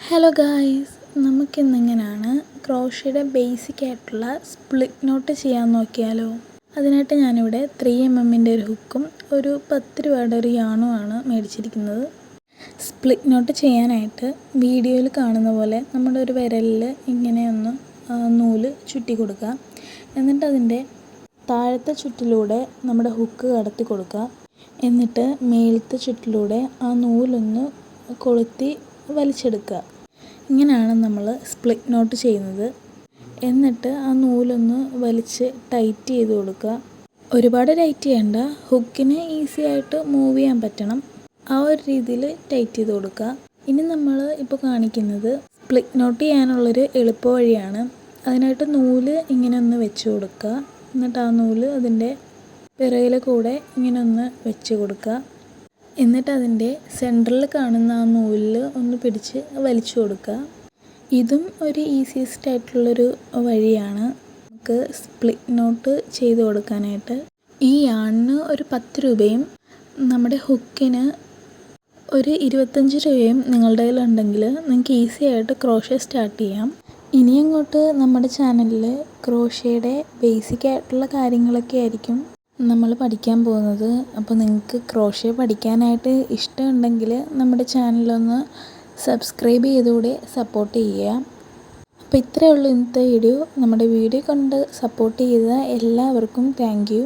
Hello guys, നമുക്കിന്നിങ്ങനെയാണ് ക്രോഷയുടെ basic ആയിട്ടുള്ള split not ചെയ്യാൻ നോക്കിയാലോ. അതിനായിട്ട് ഞാനിവിടെ 3mm ഒരു ഹുക്കും ഒരു 10 രൂപയുടെ ഒരു യാണുമാണ് മേടിച്ചിരിക്കുന്നത്. സ്പ്ലിറ്റ് നോട്ട് ചെയ്യാനായിട്ട് വീഡിയോയിൽ കാണുന്ന പോലെ നമ്മുടെ ഒരു വിരലിൽ ഇങ്ങനെയൊന്ന് നൂല് ചുറ്റി കൊടുക്കുക. എന്നിട്ട് അതിൻ്റെ താഴത്തെ ചുറ്റിലൂടെ നമ്മുടെ ഹുക്ക് കടത്തി കൊടുക്കുക. എന്നിട്ട് മേലത്തെ ചുറ്റിലൂടെ ആ നൂലൊന്ന് കൊളുത്തി വലിച്ചെടുക്കുക. ഇങ്ങനെയാണ് നമ്മൾ സ്പ്ലിറ്റ് നോട്ട് ചെയ്യുന്നത്. എന്നിട്ട് ആ നൂലൊന്ന് വലിച്ച് ടൈറ്റ് ചെയ്ത് കൊടുക്കുക. ഒരുപാട് ടൈറ്റ് ചെയ്യണ്ട, ഹുക്കിന് ഈസി ആയിട്ട് മൂവ് ചെയ്യാൻ പറ്റണം. ആ ഒരു രീതിയിൽ ടൈറ്റ് ചെയ്ത് കൊടുക്കുക. ഇനി നമ്മൾ ഇപ്പോൾ കാണിക്കുന്നത് സ്പ്ലിറ്റ് നോട്ട് ചെയ്യാനുള്ളൊരു എളുപ്പ വഴിയാണ്. അതിനായിട്ട് നൂല് ഇങ്ങനെ ഒന്ന് വെച്ച് കൊടുക്കുക. എന്നിട്ട് ആ നൂല് അതിൻ്റെ പിറകിലെ കൂടെ ഇങ്ങനെ ഒന്ന് വെച്ച് കൊടുക്കുക. എന്നിട്ട് അതിൻ്റെ സെൻറ്ററിൽ കാണുന്ന ആ നൂലിൽ ഒന്ന് പിടിച്ച് വലിച്ചു കൊടുക്കുക. ഇതും ഒരു ഈസിയസ്റ്റ് ആയിട്ടുള്ളൊരു വഴിയാണ് നമുക്ക് സ്പ്ലിറ്റ് നോട്ട് ചെയ്ത് കൊടുക്കാനായിട്ട്. ഈ യാണിന് ഒരു 10 രൂപയും നമ്മുടെ ഹുക്കിന് ഒരു 25 രൂപയും നിങ്ങളുടെ കയ്യിലുണ്ടെങ്കിൽ നിങ്ങൾക്ക് ഈസി ആയിട്ട് ക്രോഷേ സ്റ്റാർട്ട് ചെയ്യാം. ഇനി അങ്ങോട്ട് നമ്മുടെ ചാനലിൽ ക്രോഷയുടെ ബേസിക് ആയിട്ടുള്ള കാര്യങ്ങളൊക്കെ ആയിരിക്കും നമ്മൾ പഠിക്കാൻ പോകുന്നത്. അപ്പോൾ നിങ്ങൾക്ക് ക്രോഷേ പഠിക്കാനായിട്ട് ഇഷ്ടമുണ്ടെങ്കിൽ നമ്മുടെ ചാനലൊന്ന് സബ്സ്ക്രൈബ് ചെയ്തുകൂടെ സപ്പോർട്ട് ചെയ്യുക. അപ്പോൾ ഇത്രയേ ഉള്ളൂ ഇന്നത്തെ വീഡിയോ. നമ്മുടെ വീഡിയോ കണ്ട് സപ്പോർട്ട് ചെയ്ത എല്ലാവർക്കും താങ്ക് യു.